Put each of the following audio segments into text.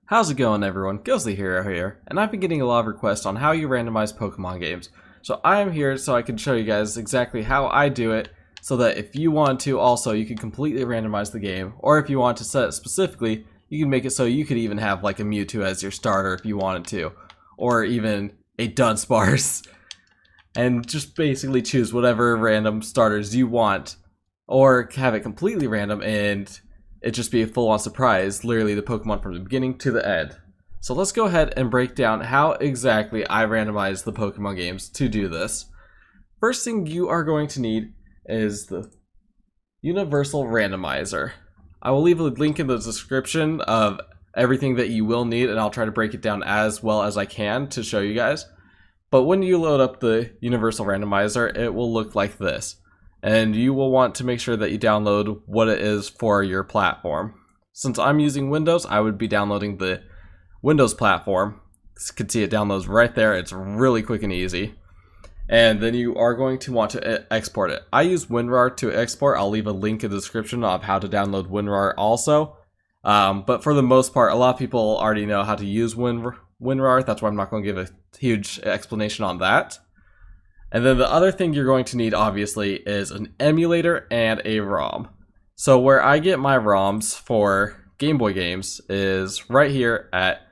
How's it going, everyone? Ghostlyhero here, and I've been getting a lot of requests on how you randomize Pokemon games. So I am here so I can show you guys exactly how I do it, so that if you want to also, you can completely randomize the game, or if you want to set it specifically, you can make it so you could even have like a Mewtwo as your starter if you wanted to, or even a Dunsparce, and just basically choose whatever random starters you want, or have it completely random and it just be a full-on surprise, literally the Pokemon from the beginning to the end. So let's go ahead and break down how exactly I randomize the Pokemon games to do this. First thing you are going to need is the Universal Randomizer. I will leave a link in the description of everything that you will need, and I'll try to break it down as well as I can to show you guys. But when you load up the Universal Randomizer, it will look like this. And you will want to make sure that you download what it is for your platform. Since I'm using Windows, I would be downloading the Windows platform. You can see it downloads right there. It's really quick and easy. And then you are going to want to export it. I use WinRAR to export. I'll leave a link in the description of how to download WinRAR also. But for the most part, a lot of people already know how to use WinRAR. That's why I'm not going to give a huge explanation on that. And then the other thing you're going to need, obviously, is an emulator and a ROM. So where I get my ROMs for Game Boy games is right here at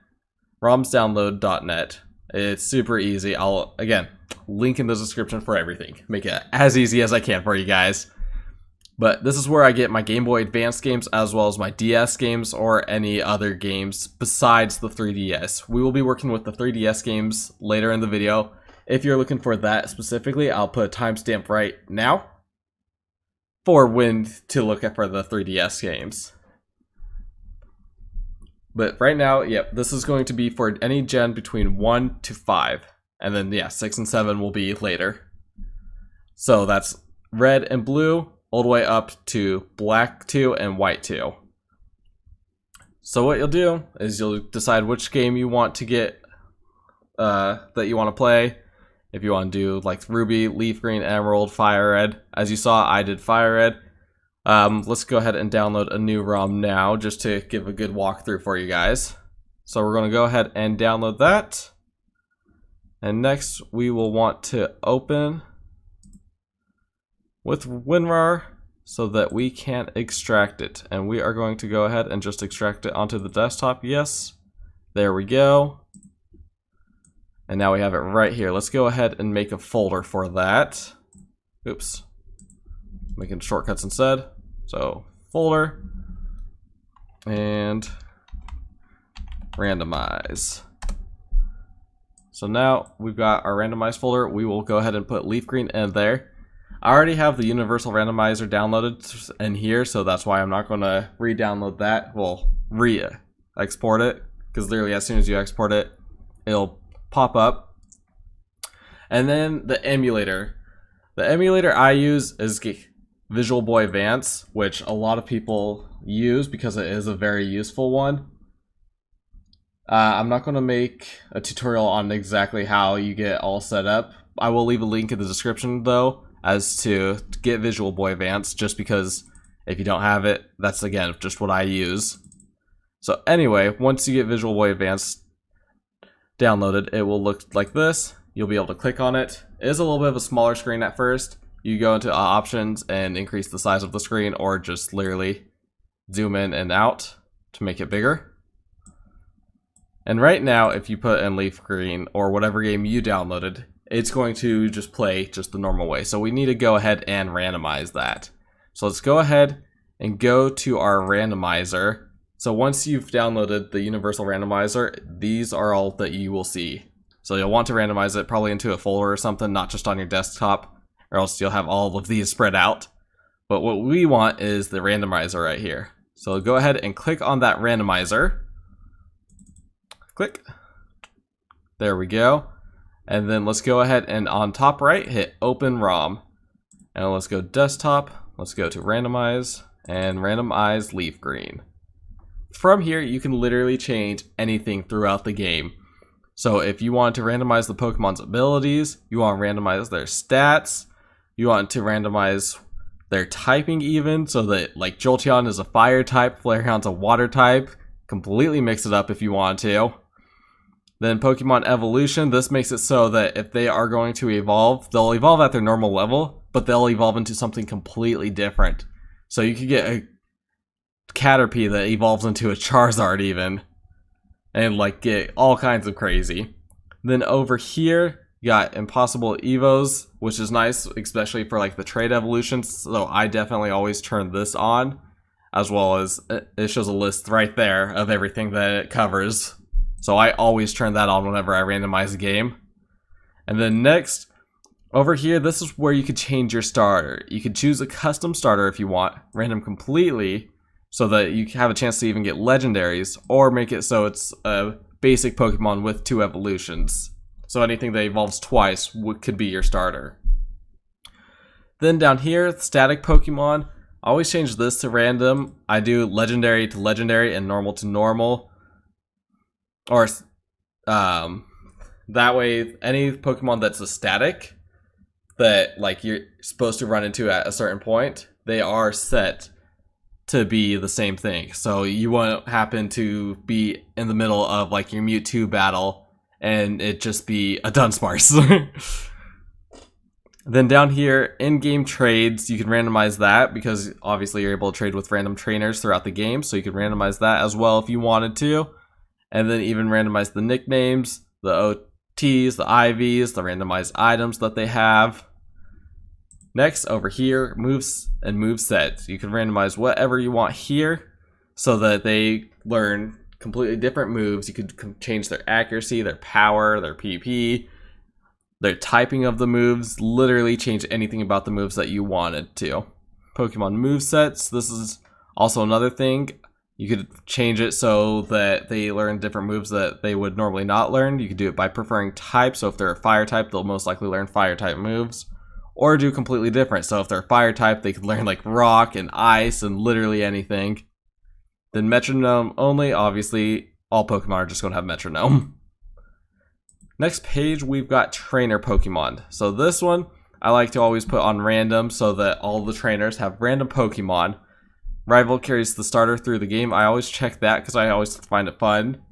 romsdownload.net. It's super easy. I'll, again, link in the description for everything. Make it as easy as I can for you guys. But this is where I get my Game Boy Advance games as well as my DS games or any other games besides the 3DS. We will be working with the 3DS games later in the video. If you're looking for that specifically, I'll put a timestamp right now for when to look at for the 3DS games. But right now, yep, this is going to be for any gen between 1 to 5. And then, yeah, 6 and 7 will be later. So that's red and blue, all the way up to black 2 and white 2. So what you'll do is you'll decide which game you want to get, that you want to play. If you want to do like Ruby, Leaf Green, Emerald, Fire Red. As you saw, I did Fire Red. Let's go ahead and download a new ROM now just to give a good walkthrough for you guys. So we're going to go ahead and download that. And next we will want to open with WinRAR so that we can extract it. And we are going to go ahead and just extract it onto the desktop. Yes. There we go. And now we have it right here. Let's go ahead and make a folder for that. Oops. Making shortcuts instead. So, folder. And randomize. So now we've got our randomize folder. We will go ahead and put Leaf Green in there. I already have the Universal Randomizer downloaded in here, so that's why I'm not going to re-download that. Well, re-export it. Because literally as soon as you export it, it'll pop up. And then the emulator. The emulator I use is Visual Boy Advance, which a lot of people use because it is a very useful one. I'm not going to make a tutorial on exactly how you get all set up. I will leave a link in the description though as to get Visual Boy Advance, just because if you don't have it, that's again just what I use. So anyway, once you get Visual Boy Advance downloaded, it will look like this. You'll be able to click on it. It is a little bit of a smaller screen at first. You go into options and increase the size of the screen, or just literally zoom in and out to make it bigger. And right now, if you put in Leaf Green or whatever game you downloaded, it's going to just play just the normal way. So we need to go ahead and randomize that. So let's go ahead and go to our randomizer. So once you've downloaded the Universal Randomizer, these are all that you will see. So you'll want to randomize it probably into a folder or something, not just on your desktop, or else you'll have all of these spread out. But what we want is the randomizer right here. So go ahead and click on that randomizer. Click. There we go. And then let's go ahead and on top right, hit Open ROM. And let's go desktop. Let's go to Randomize and randomize Leaf Green. From here, you can literally change anything throughout the game. So if you want to randomize the Pokemon's abilities, you want to randomize their stats, you want to randomize their typing even, so that like Jolteon is a fire type, Flarehound's a water type, completely mix it up if you want to. Then Pokemon Evolution, this makes it so that if they are going to evolve, they'll evolve at their normal level, but they'll evolve into something completely different. So you could get a Caterpie that evolves into a Charizard even, and like get all kinds of crazy. Then over here, you got Impossible Evos, which is nice, especially for like the trade evolutions. So I definitely always turn this on, as well as it shows a list right there of everything that it covers. So I always turn that on whenever I randomize a game. And then next, over here, this is where you could change your starter. You could choose a custom starter if you want, random completely, so that you have a chance to even get legendaries, or make it so it's a basic Pokemon with 2 evolutions. So anything that evolves twice could be your starter. Then down here, static Pokemon. I always change this to random. I do legendary to legendary and normal to normal. Or that way, any Pokemon that's a static that like you're supposed to run into at a certain point, they are set to be the same thing. So you won't happen to be in the middle of like your Mewtwo battle and it just be a Dunsparce. Then down here, in-game trades, you can randomize that because obviously you're able to trade with random trainers throughout the game, so you can randomize that as well if you wanted to. And then even randomize the nicknames, the OTs, the IVs, the randomized items that they have. Next, over here, moves and movesets. You can randomize whatever you want here so that they learn completely different moves. You could change their accuracy, their power, their PP, their typing of the moves, literally change anything about the moves that you wanted to. Pokemon movesets, this is also another thing. You could change it so that they learn different moves that they would normally not learn. You could do it by preferring type, so if they're a fire type, they'll most likely learn fire type moves. Or do completely different, so if they're fire type, they could learn like rock and ice and literally anything. Then metronome only, obviously all Pokemon are just going to have metronome. Next page, we've got trainer Pokemon. So this one, I like to always put on random so that all the trainers have random Pokemon. Rival carries the starter through the game. I always check that because I always find it fun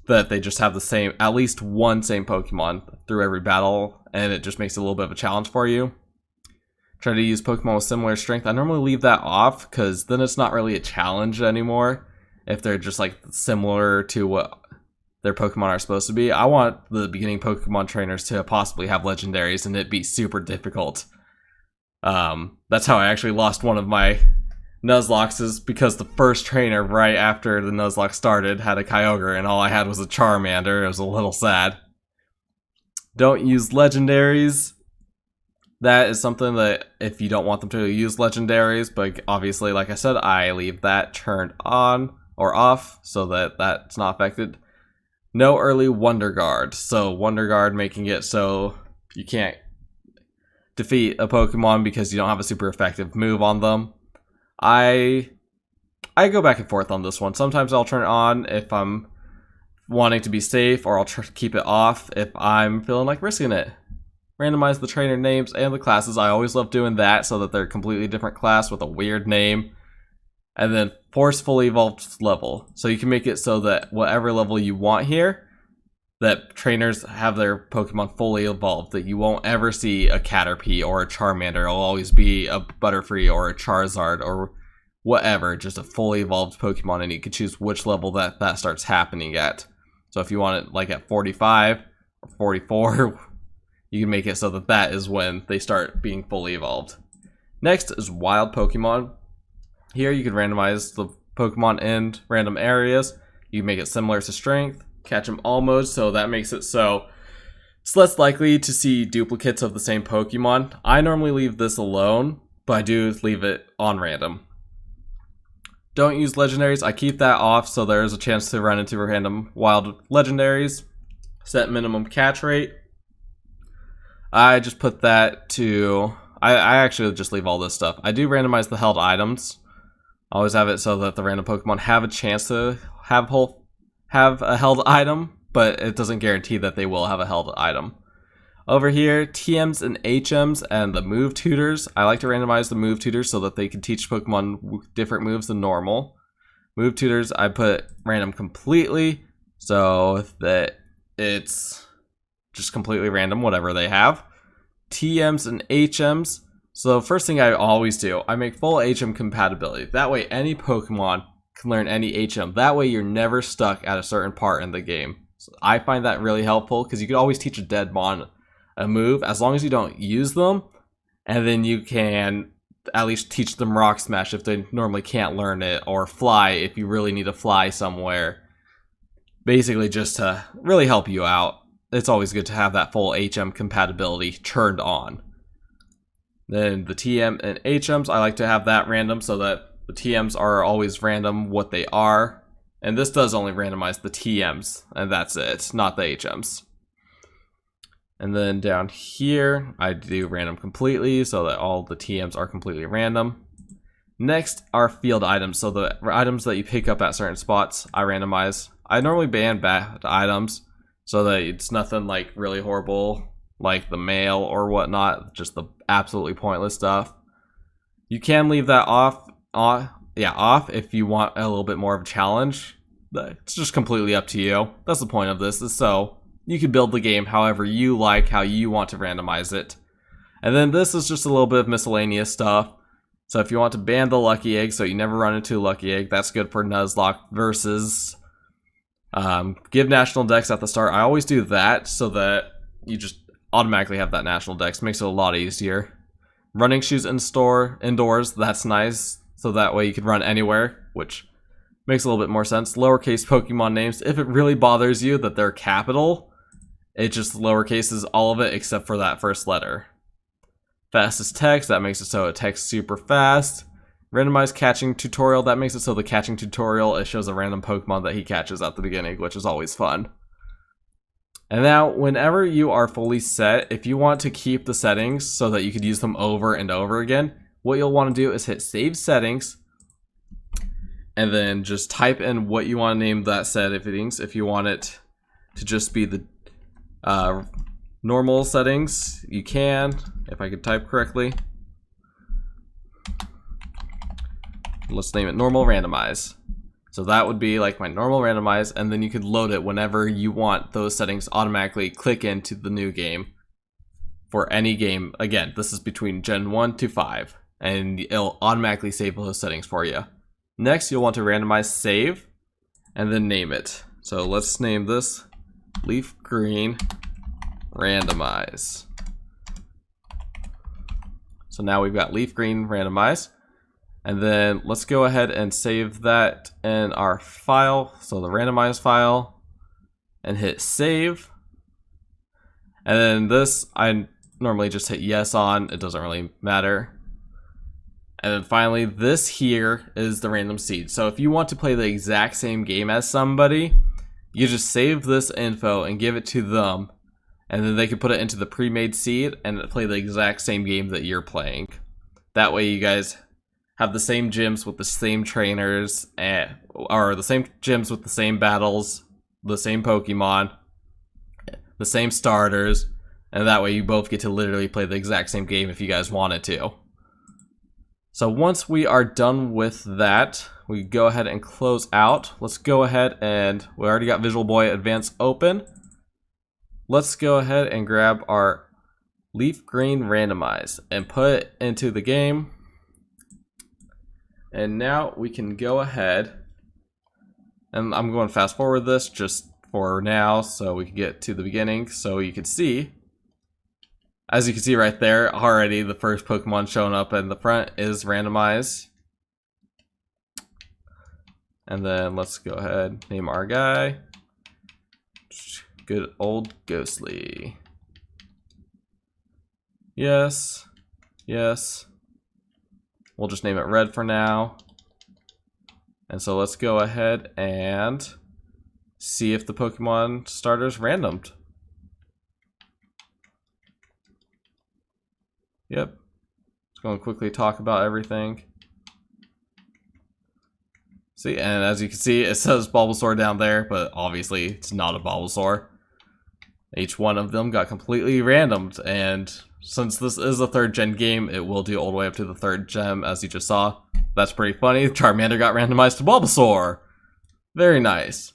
that they just have the same, at least one same Pokemon through every battle, and it just makes it a little bit of a challenge for you. Try to use Pokemon with similar strength. I normally leave that off because then it's not really a challenge anymore if they're just like similar to what their Pokemon are supposed to be. I want the beginning Pokemon trainers to possibly have legendaries and it be super difficult. That's how I actually lost one of my Nuzlocke, is because the first trainer right after the Nuzlocke started had a Kyogre and all I had was a Charmander. It was a little sad. Don't use legendaries. That is something that if you don't want them to use legendaries, but obviously like I said, I leave that turned on or off so that that's not affected. No early Wonder Guard. So Wonder Guard making it so you can't defeat a Pokemon because you don't have a super effective move on them. I go back and forth on this one. Sometimes I'll turn it on if I'm wanting to be safe, or I'll keep it off if I'm feeling like risking it. Randomize the trainer names and the classes. I always love doing that so that they're a completely different class with a weird name. And then force fully evolved level. So you can make it so that whatever level you want here, that trainers have their Pokemon fully evolved, that you won't ever see a Caterpie or a Charmander. It'll always be a Butterfree or a Charizard or whatever, just a fully evolved Pokemon, and you can choose which level that starts happening at. So if you want it like at 45 or 44, you can make it so that that is when they start being fully evolved. Next is wild Pokemon. Here you can randomize the Pokemon in random areas. You can make it similar to strength, catch them all modes, so that makes it so it's less likely to see duplicates of the same Pokemon. I normally leave this alone, but I do leave it on random. Don't use legendaries. I keep that off so there's a chance to run into random wild legendaries. Set minimum catch rate. I just put that to... I actually just leave all this stuff. I do randomize the held items. I always have it so that the random Pokemon have a chance to have a held item, but it doesn't guarantee that they will have a held item. Over here, TMs and HMs and the move tutors. I like to randomize the move tutors so that they can teach Pokemon different moves than normal. Move tutors, I put random completely, so that it's just completely random, whatever they have. TMs and HMs. So first thing I always do, I make full HM compatibility. That way any Pokemon can learn any HM. That way you're never stuck at a certain part in the game. So I find that really helpful because you could always teach a Deadmon a move as long as you don't use them. And then you can at least teach them Rock Smash if they normally can't learn it, or Fly if you really need to fly somewhere. Basically just to really help you out. It's always good to have that full HM compatibility turned on. Then the TM and HMs, I like to have that random so that the TMs are always random what they are. And this does only randomize the TMs, and that's it, not the HMs. And then down here, I do random completely so that all the TMs are completely random. Next are field items, so the items that you pick up at certain spots, I randomize. I normally ban bad items so that it's nothing like really horrible, like the mail or whatnot, just the absolutely pointless stuff. You can leave that off if you want a little bit more of a challenge. It's just completely up to you. That's the point of this, is so you can build the game however you like, how you want to randomize it. And then this is just a little bit of miscellaneous stuff. So if you want to ban the Lucky Egg so you never run into a Lucky Egg, that's good for Nuzlocke versus give National Dex at the start. I always do that so that you just automatically have that National Dex. Makes it a lot easier. Running shoes indoors, that's nice. So that way you can run anywhere, which makes a little bit more sense. Lowercase Pokemon names, if it really bothers you that they're capital, it just lowercases all of it except for that first letter. Fastest text, that makes it so it texts super fast. Randomized catching tutorial, that makes it so the catching tutorial, it shows a random Pokemon that he catches at the beginning, which is always fun. And now, whenever you are fully set, if you want to keep the settings so that you could use them over and over again, what you'll want to do is hit Save Settings, and then just type in what you want to name that settings. If you want it to just be the normal settings, you can, if I could type correctly. Let's name it Normal Randomize. So that would be like my normal randomize, and then you could load it whenever you want those settings automatically click into the new game for any game. Again, this is between Gen 1 to 5, and it'll automatically save those settings for you. Next, you'll want to randomize save, and then name it. So let's name this Leaf Green Randomize. So now we've got Leaf Green Randomize. And then let's go ahead and save that in our file, so the randomized file, and hit save. And then this, I normally just hit yes on, it doesn't really matter. And then finally, this here is the random seed. So if you want to play the exact same game as somebody, you just save this info and give it to them, and then they can put it into the pre-made seed and play the exact same game that you're playing. That way you guys have the same gyms with the same trainers, or the same gyms with the same battles, the same Pokemon, the same starters, and that way you both get to literally play the exact same game if you guys wanted to. So once we are done with that, we go ahead and close out. Let's go ahead and, we already got Visual Boy Advance open. Let's go ahead and grab our Leaf Green Randomize and put it into the game. And now we can go ahead, and I'm going to fast forward this just for now so we can get to the beginning so you can see. As you can see right there, already the first Pokemon showing up in the front is Randomize. And then let's go ahead, name our guy. Good old Ghostly. Yes, yes. We'll just name it Red for now. And so let's go ahead and see if the Pokemon starter's randomed. Yep. Just going to quickly talk about everything. See, and as you can see, it says Bulbasaur down there, but obviously it's not a Bulbasaur. Each one of them got completely randomed, and since this is a 3rd gen game, it will do all the way up to the 3rd gem, as you just saw. That's pretty funny. Charmander got randomized to Bulbasaur. Very nice.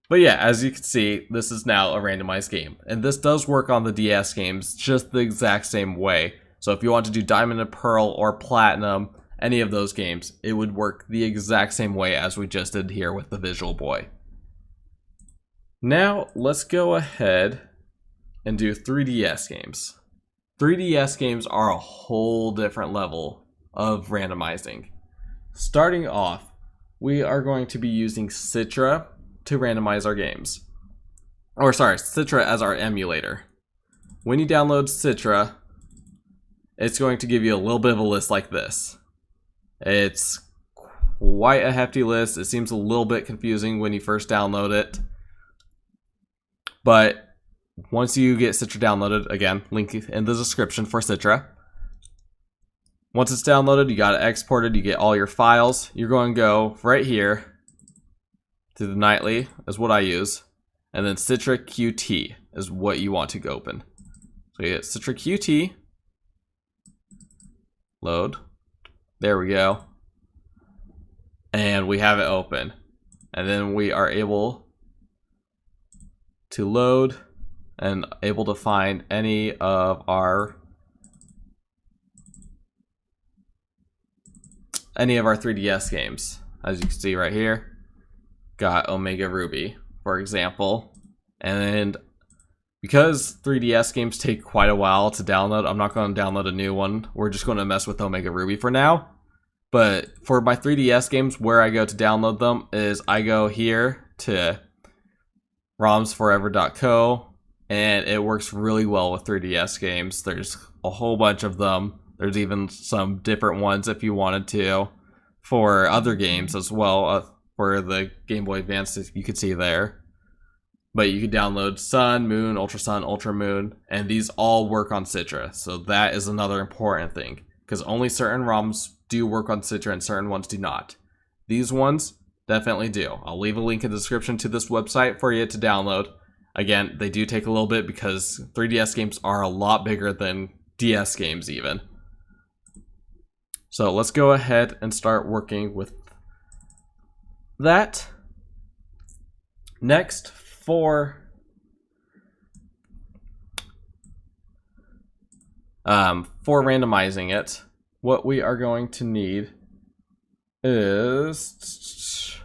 But yeah, as you can see, this is now a randomized game. And this does work on the DS games just the exact same way. So if you want to do Diamond and Pearl or Platinum, any of those games, it would work the exact same way as we just did here with the Visual Boy. Now, let's go ahead and do 3DS games. 3DS games are a whole different level of randomizing. Starting off, we are going to be using Citra to randomize our games. Or sorry, Citra as our emulator. When you download Citra, it's going to give you a little bit of a list like this. It's quite a hefty list. It seems a little bit confusing when you first download it. But once you get Citra downloaded, again, link in the description for Citra. Once it's downloaded, you got it exported, you get all your files. You're going to go right here to the nightly, is what I use. And then Citra QT is what you want to open. So you get Citra QT. Load. There we go. And we have it open. And then we are able to load and able to find any of our 3DS games. As you can see right here, got Omega Ruby, for example. And because 3DS games take quite a while to download, I'm not going to download a new one. We're just going to mess with Omega Ruby for now. But for my 3DS games, where I go to download them is I go here to romsforever.co, and it works really well with 3DS games. There's a whole bunch of them. There's even some different ones if you wanted to for other games as well. For the Game Boy Advance, you could see there. But you could download Sun, Moon, Ultra Sun, Ultra Moon, and these all work on Citra. So that is another important thing, because only certain ROMs do work on Citra and certain ones do not. These ones definitely do. I'll leave a link in the description to this website for you to download. Again, they do take a little bit because 3DS games are a lot bigger than DS games even. So let's go ahead and start working with that. Next, for randomizing it, what we are going to need is,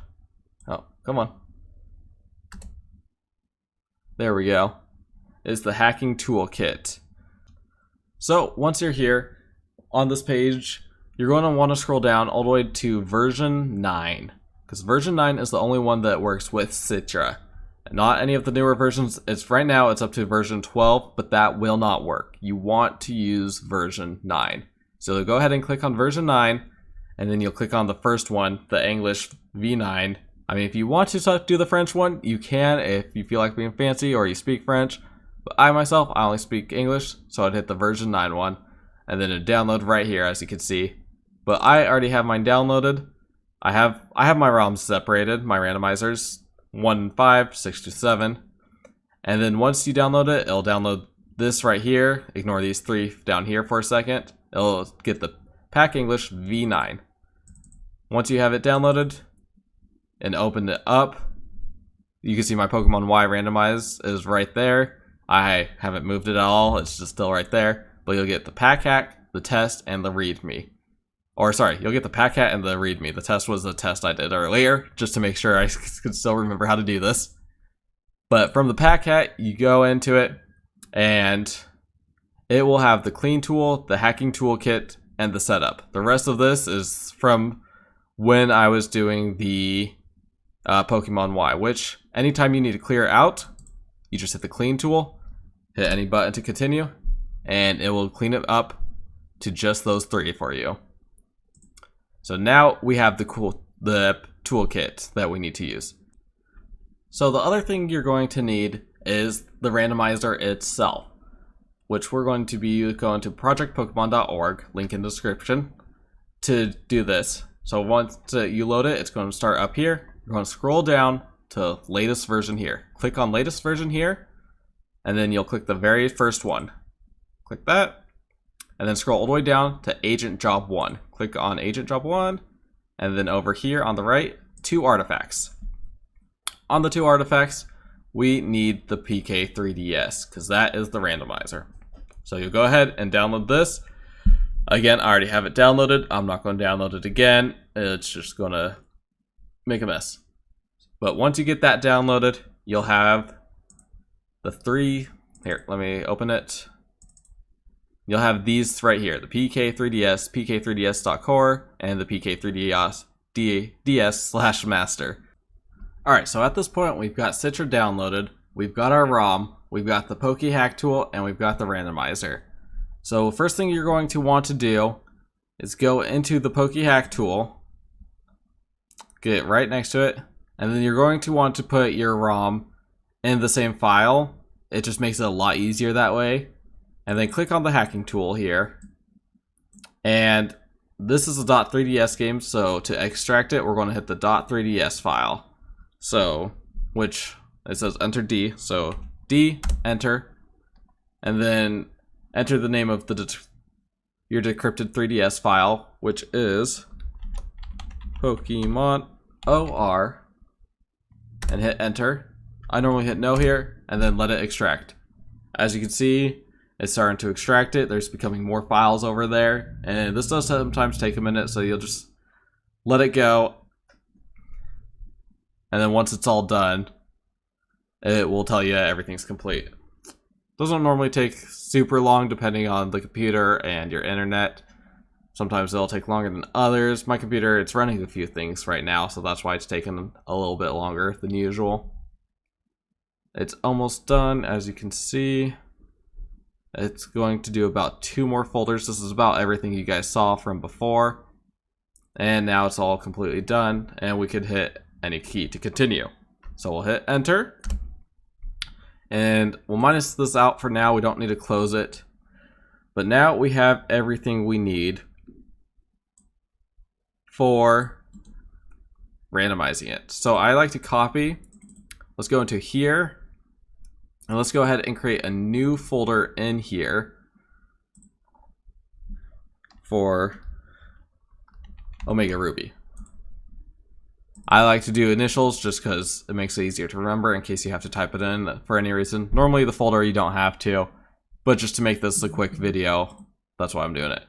oh, come on. There we go. Is the hacking toolkit. So once you're here on this page, you're going to want to scroll down all the way to version 9, because version 9 is the only one that works with Citra. Not any of the newer versions. It's right now it's up to version 12, but that will not work. You want to use version 9. So go ahead and click on version 9, and then you'll click on the first one, the English V9. I mean, if you want to do the French one, you can if you feel like being fancy or you speak French. But I myself, I only speak English, so I'd hit the version 9 one, and then it'd download right here, as you can see. But I already have mine downloaded. I have my ROMs separated, my randomizers, 1, 5, 6 to 7. And then once you download it, it'll download this right here. Ignore these 3 down here for a second. It'll get the Pack English V9. Once you have it downloaded and open it up, you can see my Pokemon Y randomize is right there. I haven't moved it at all. It's just still right there. But you'll get the Pack Hack, the test, and the README. Or sorry, you'll get the Pack Hat and the README. The test was the test I did earlier, just to make sure I could still remember how to do this. But from the Pack Hat, you go into it, and it will have the clean tool, the hacking toolkit, and the setup. The rest of this is from when I was doing the Pokemon Y, which anytime you need to clear out, you just hit the clean tool, hit any button to continue, and it will clean it up to just those 3 for you. So now we have the toolkit that we need to use. So the other thing you're going to need is the randomizer itself, which we're going to be going to projectpokemon.org, link in the description, to do this. So once you load it, it's going to start up here. You're going to scroll down to latest version here. Click on latest version here, and then you'll click the very first one. Click that. And then scroll all the way down to Agent Job 1. Click on Agent Job 1. And then over here on the right, 2 artifacts. On the 2 artifacts, we need the PK3DS, because that is the randomizer. So you'll go ahead and download this. Again, I already have it downloaded. I'm not going to download it again. It's just going to make a mess. But once you get that downloaded, you'll have the 3... Here, let me open it. You'll have these right here, the PK3DS, PK3DS.core, and the PK3DS/master. Alright, so at this point, we've got Citra downloaded, we've got our ROM, we've got the PokeHack tool, and we've got the randomizer. So first thing you're going to want to do is go into the PokeHack tool, get it right next to it, and then you're going to want to put your ROM in the same file. It just makes it a lot easier that way. And then click on the hacking tool here. And this is a .3ds game, so to extract it, we're going to hit the .3ds file. So, which it says enter D, so D, enter, and then enter the name of your decrypted 3ds file, which is Pokemon OR, and hit enter. I normally hit no here, and then let it extract. As you can see, it's starting to extract it. There's becoming more files over there, and this does sometimes take a minute, so you'll just let it go. And then once it's all done, it will tell you everything's complete. Doesn't normally take super long depending on the computer and your internet. Sometimes it'll take longer than others. My computer, it's running a few things right now, so that's why it's taking a little bit longer than usual. It's almost done, as you can see. It's going to do about 2 more folders. This is about everything you guys saw from before. And now it's all completely done, and we could hit any key to continue. So we'll hit enter. And we'll minus this out for now. We don't need to close it. But now we have everything we need for randomizing it. So I like to copy. Let's go into here. And let's go ahead and create a new folder in here for Omega Ruby. I like to do initials just because it makes it easier to remember in case you have to type it in for any reason. Normally the folder you don't have to, but just to make this a quick video, that's why I'm doing it.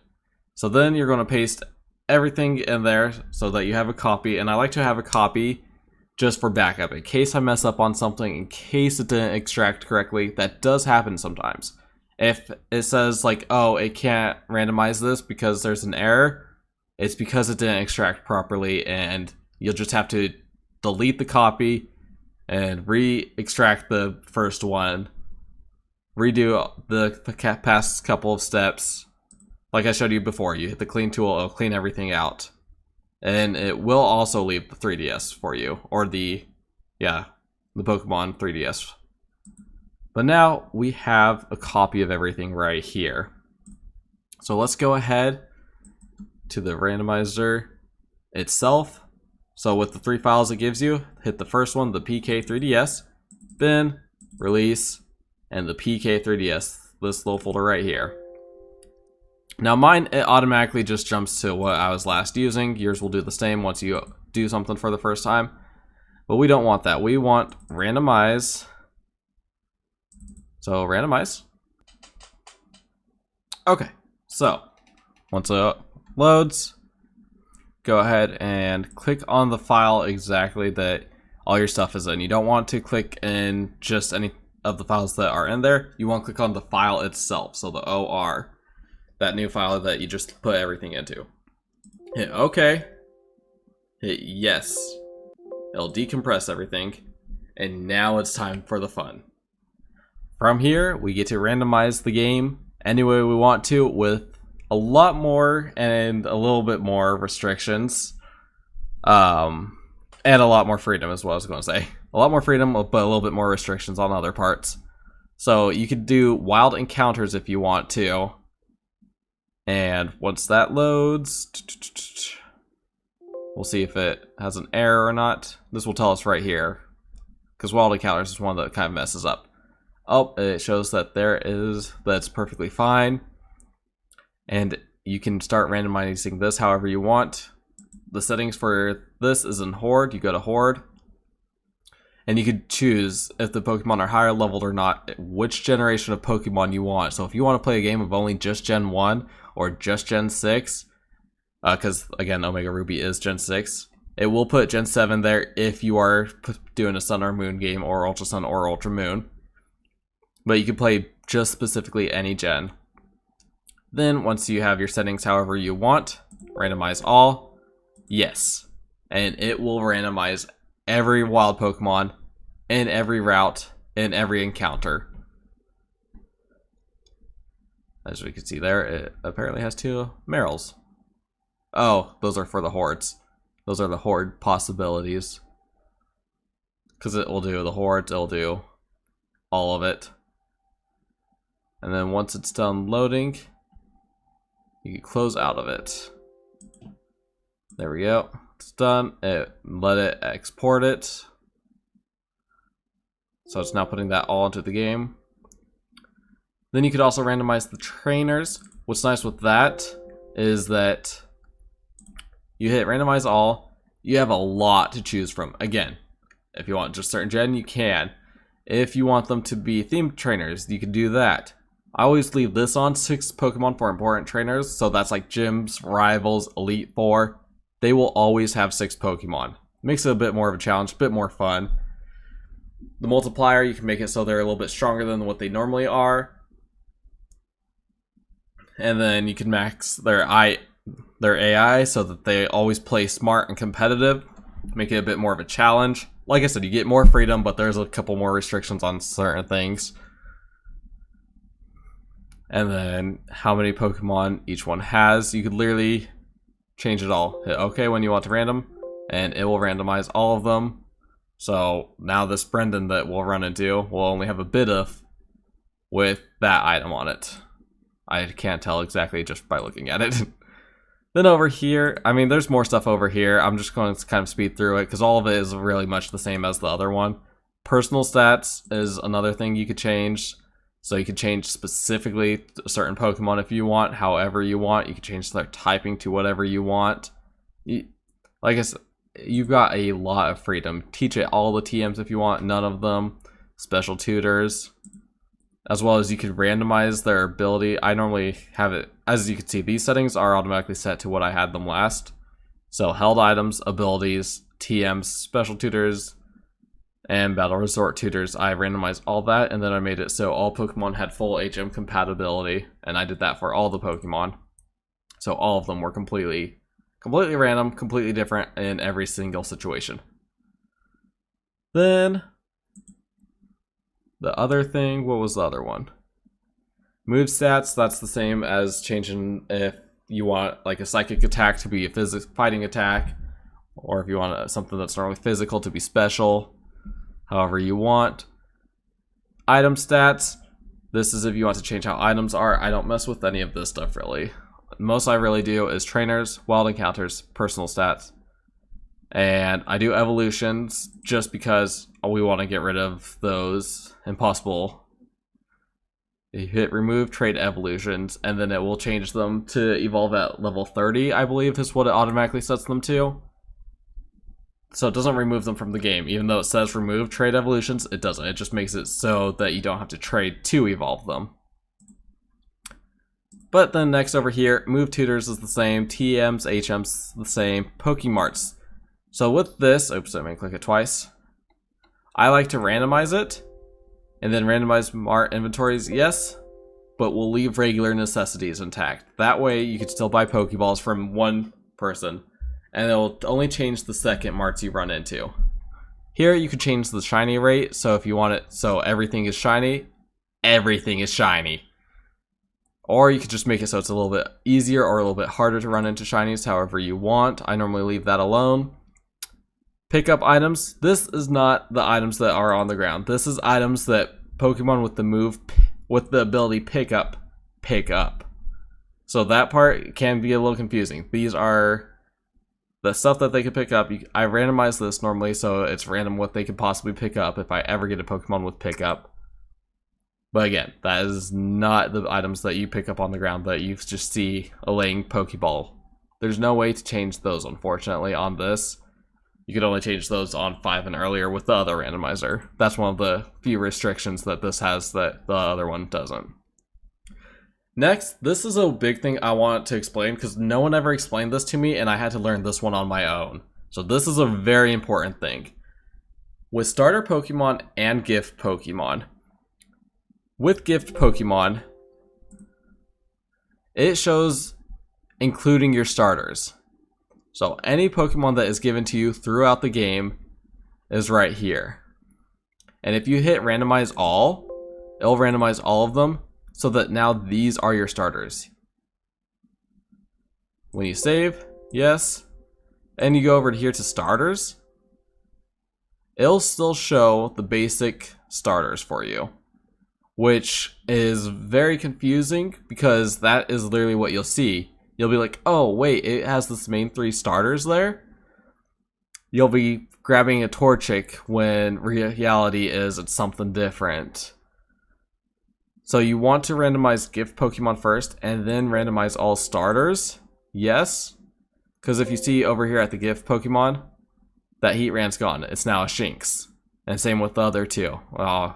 So then you're going to paste everything in there so that you have a copy, and I like to have a copy just for backup in case I mess up on something, in case it didn't extract correctly. That does happen sometimes. If it says like, oh, it can't randomize this because there's an error, it's because it didn't extract properly, and you'll just have to delete the copy and re-extract the first one, redo the past couple of steps. Like I showed you before, you hit the clean tool, it'll clean everything out. And it will also leave the 3DS for you, or the Pokemon 3DS. But now we have a copy of everything right here. So let's go ahead to the randomizer itself. So with the 3 files it gives you, hit the first one, the PK3DS, bin, release, and the PK3DS, this little folder right here. Now mine, it automatically just jumps to what I was last using. Yours will do the same once you do something for the first time. But we don't want that. We want randomize. So randomize. Okay, so once it loads, go ahead and click on the file exactly that all your stuff is in. You don't want to click in just any of the files that are in there. You want to click on the file itself, so the OR. That new file that you just put everything into. Hit OK. Hit yes. It'll decompress everything. And now it's time for the fun. From here, we get to randomize the game any way we want to with a lot more and a little bit more restrictions. And a lot more freedom is what I was going to say. A lot more freedom, but a little bit more restrictions on other parts. So you could do wild encounters if you want to. And once that loads, we'll see if it has an error or not. This will tell us right here, because wild encounters is one that kind of messes up. Oh, it shows that that's perfectly fine. And you can start randomizing this however you want. The settings for this is in Horde. You go to Horde. And you could choose if the Pokemon are higher leveled or not, which generation of Pokemon you want. So if you want to play a game of only just Gen 1 or just Gen 6, because again, Omega Ruby is Gen 6, it will put Gen 7 there if you are doing a Sun or Moon game or Ultra Sun or Ultra Moon. But you can play just specifically any gen. Then once you have your settings however you want, randomize all, yes. And it will randomize every wild Pokemon in every route, in every encounter. As we can see there, it apparently has 2 Merrills. Oh, those are for the Hordes. Those are the Horde possibilities. Because it will do the Hordes, it'll do all of it. And then once it's done loading, you can close out of it. There we go. It's done. Let it export it. So it's now putting that all into the game. Then you could also randomize the trainers. What's nice with that is that you hit randomize all. You have a lot to choose from. Again, if you want just certain gen, you can. If you want them to be themed trainers, you can do that. I always leave this on 6 Pokemon for important trainers. So that's like gyms, rivals, Elite Four. They will always have 6 Pokemon. Makes it a bit more of a challenge, a bit more fun. The multiplier, you can make it so they're a little bit stronger than what they normally are. And then you can max their AI so that they always play smart and competitive. Make it a bit more of a challenge. Like I said, you get more freedom, but there's a couple more restrictions on certain things. And then how many Pokemon each one has. You could literally change it all. Hit OK when you want to random, and it will randomize all of them. So now this Brendan that we'll run into will only have a Bidoof with that item on it. I can't tell exactly just by looking at it. Then over here, I mean, there's more stuff over here. I'm just going to kind of speed through it because all of it is really much the same as the other one. Personal stats is another thing you could change. So you could change specifically a certain Pokemon if you want, however you want. You can change their typing to whatever you want. Like I said, you've got a lot of freedom. Teach it all the TMs if you want, none of them. Special tutors. As well as you could randomize their ability. I normally have it, as you can see, these settings are automatically set to what I had them last. So held items, abilities, TMs, special tutors, and battle resort tutors. I randomized all that, and then I made it so all Pokemon had full HM compatibility, and I did that for all the Pokemon. So all of them were completely random, completely different in every single situation. Then the other thing, what was the other one? Move stats, that's the same as changing if you want like a psychic attack to be a fighting attack, or if you want something that's normally physical to be special, however you want. Item stats, this is if you want to change how items are. I don't mess with any of this stuff really. Most I really do is trainers, wild encounters, personal stats. And I do evolutions just because we want to get rid of those impossible. You hit remove trade evolutions, and then it will change them to evolve at level 30, I believe is what it automatically sets them to. So it doesn't remove them from the game. Even though it says remove trade evolutions, it doesn't. It just makes it so that you don't have to trade to evolve them. But then next over here, move tutors is the same, TMs, HMs the same, Pokemarts. So with this, oops, I may click it twice. I like to randomize it, and then randomize Mart inventories, yes, but we'll leave regular necessities intact. That way you can still buy Pokeballs from one person, and it'll only change the second Marts you run into. Here you can change the shiny rate, so if you want it so everything is shiny, everything is shiny. Or you could just make it so it's a little bit easier or a little bit harder to run into shinies, however you want. I normally leave that alone. Pick up items. This is not the items that are on the ground. This is items that Pokemon with the ability pick up. So that part can be a little confusing. These are the stuff that they can pick up. I randomize this normally so it's random what they could possibly pick up if I ever get a Pokemon with pickup. But again, that is not the items that you pick up on the ground that you just see a laying Pokeball. There's no way to change those, unfortunately, on this. You could only change those on 5 and earlier with the other randomizer. That's one of the few restrictions that this has that the other one doesn't. Next, this is a big thing I want to explain because no one ever explained this to me and I had to learn this one on my own. So this is a very important thing. With starter Pokemon and gift Pokemon, with gift Pokemon, it shows including your starters. So any Pokemon that is given to you throughout the game is right here. And if you hit randomize all, it'll randomize all of them so that now these are your starters. When you save, yes, and you go over here to starters, it'll still show the basic starters for you, which is very confusing because that is literally what you'll see. You'll be like, oh wait, it has this main 3 starters there. You'll be grabbing a Torchic when reality is it's something different. So you want to randomize gift Pokemon first and then randomize all starters. Yes, because if you see over here at the gift Pokemon, that Heatran's gone. It's now a Shinx. And same with the other 2.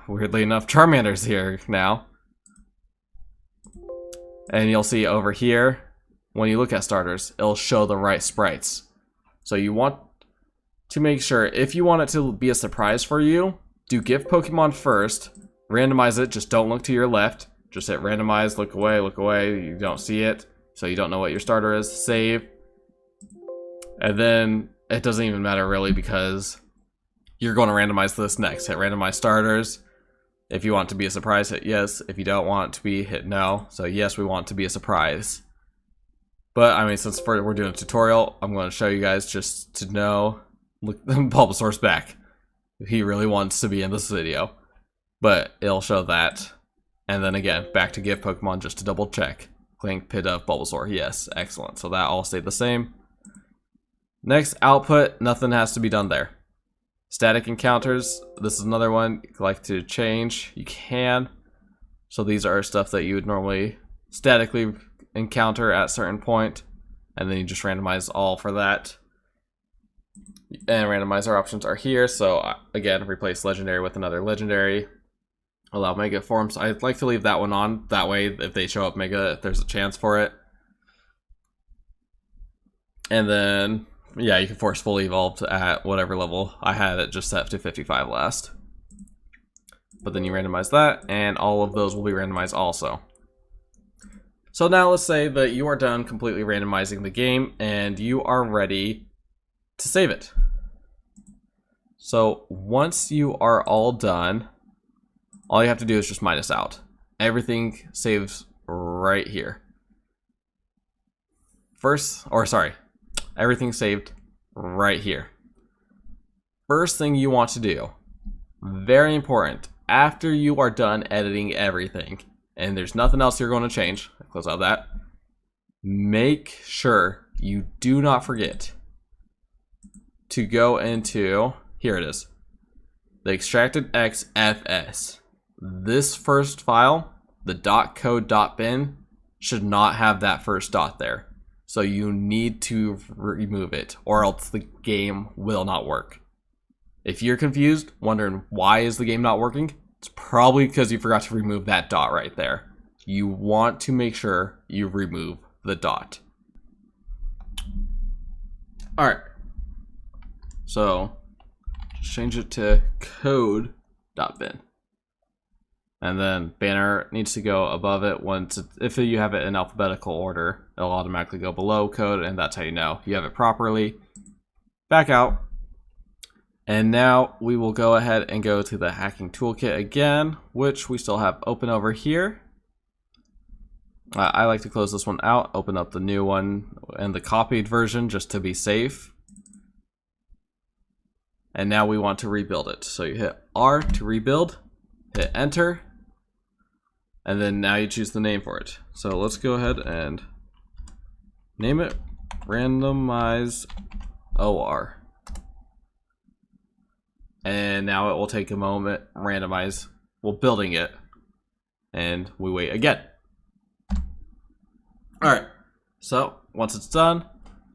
Weirdly enough, Charmander's here now. And you'll see over here, when you look at starters, it'll show the right sprites. So you want to make sure, if you want it to be a surprise for you, do gift Pokemon first, randomize it, just don't look to your left. Just hit randomize, look away, you don't see it, so you don't know what your starter is, save. And then it doesn't even matter really because you're going to randomize this next. Hit randomize starters. If you want to be a surprise, hit yes. If you don't want to be, hit no. So yes, we want to be a surprise. But I mean, since we're doing a tutorial, I'm going to show you guys just to know. Look, Bulbasaur's back. He really wants to be in this video. But it'll show that. And then again, back to gift Pokemon just to double check. Clink, Pit of Bulbasaur. Yes, excellent. So that all stayed the same. Next, output. Nothing has to be done there. Static encounters. This is another one. If you like to change, you can. So these are stuff that you would normally statically encounter at a certain point. And then you just randomize all for that. And randomizer options are here. So again, replace legendary with another legendary. Allow mega forms. I'd like to leave that one on. That way, if they show up mega, there's a chance for it. And then, yeah, you can forcefully evolve at whatever level. I had it just set to 55 last. But then you randomize that, and all of those will be randomized also. So now let's say that you are done completely randomizing the game, and you are ready to save it. So once you are all done, all you have to do is just minus out. Everything saves right here. Everything saved right here. First thing you want to do, very important, after you are done editing everything, and there's nothing else you're going to change, close out that, make sure you do not forget to go into, here it is, the extracted XFS. This first file, the .code.bin, should not have that first dot there. So you need to remove it, or else the game will not work. If you're confused, wondering why is the game not working, it's probably because you forgot to remove that dot right there. You want to make sure you remove the dot. Alright. So, just change it to code.bin. And then banner needs to go above it. If you have it in alphabetical order, it'll automatically go below code, and that's how you know you have it properly. Back out. And now we will go ahead and go to the hacking toolkit again, which we still have open over here. I like to close this one out, open up the new one and the copied version just to be safe. And now we want to rebuild it. So you hit R to rebuild, hit enter. And then now you choose the name for it. So let's go ahead and name it Randomize OR. And now it will take a moment, randomize, well, building it. and we wait again. Alright, so once it's done,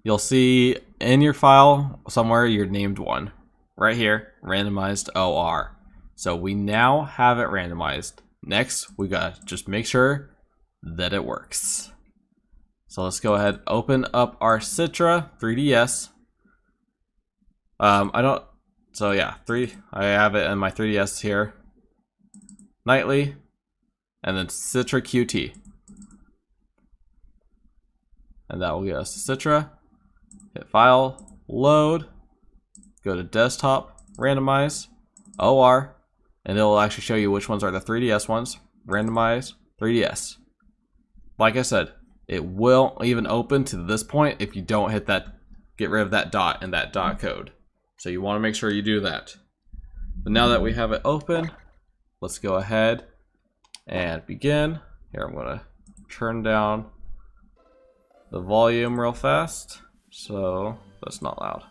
you'll see in your file somewhere your named one. Right here, randomized OR. So we now have it randomized. Next, we gotta just make sure that it works. So let's go ahead, open up our Citra 3DS. I have it in my 3DS here. Nightly, and then Citra QT. And that will get us to Citra. Hit File, Load, go to Desktop, Randomize, OR, and it will actually show you which ones are the 3DS ones. Randomize 3DS. Like I said, it will even open to this point if you don't hit that, get rid of that dot and that dot code. So you want to make sure you do that. But now that we have it open, let's go ahead and begin. Here, I'm going to turn down the volume real fast so that's not loud.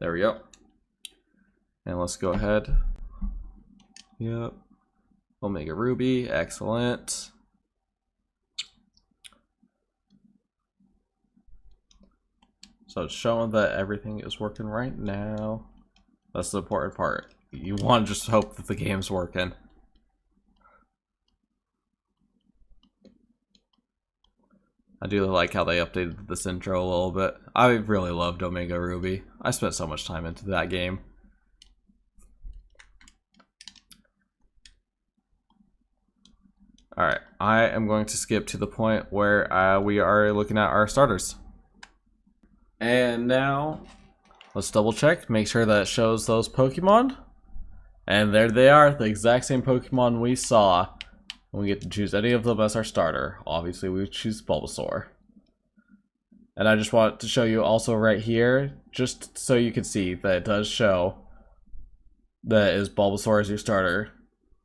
There we go. And let's go ahead. Yep. Omega Ruby, excellent. So it's showing that everything is working right now. That's the important part. You want to just hope that the game's working. I do like how they updated this intro a little bit. I really loved Omega Ruby. I spent so much time into that game. Alright, I am going to skip to the point where we are looking at our starters. And now, let's double check, make sure that it shows those Pokemon. And there they are, the exact same Pokemon we saw. And we get to choose any of them as our starter. Obviously, we choose Bulbasaur. And I just want to show you also right here, just so you can see that it does show that is Bulbasaur as your starter.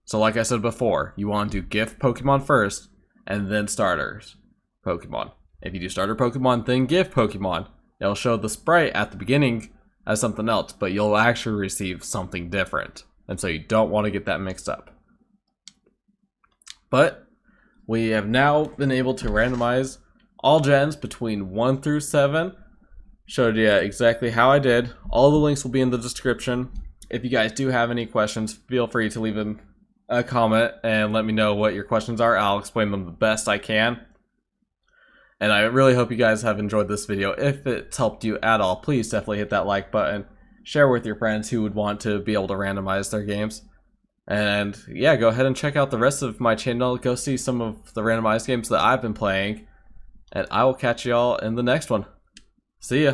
So like I said before, you want to do gift Pokemon first, and then starters Pokemon. If you do starter Pokemon, then gift Pokemon, it'll show the sprite at the beginning as something else, but you'll actually receive something different. And so you don't want to get that mixed up. But we have now been able to randomize all gens between 1 through 7. Showed you exactly how I did. All the links will be in the description. If you guys do have any questions, feel free to leave them a comment and let me know what your questions are. I'll explain them the best I can. And I really hope you guys have enjoyed this video. If it's helped you at all, please definitely hit that like button. Share with your friends who would want to be able to randomize their games. And yeah, go ahead and check out the rest of my channel. Go see some of the randomized games that I've been playing. And I will catch y'all in the next one. See ya.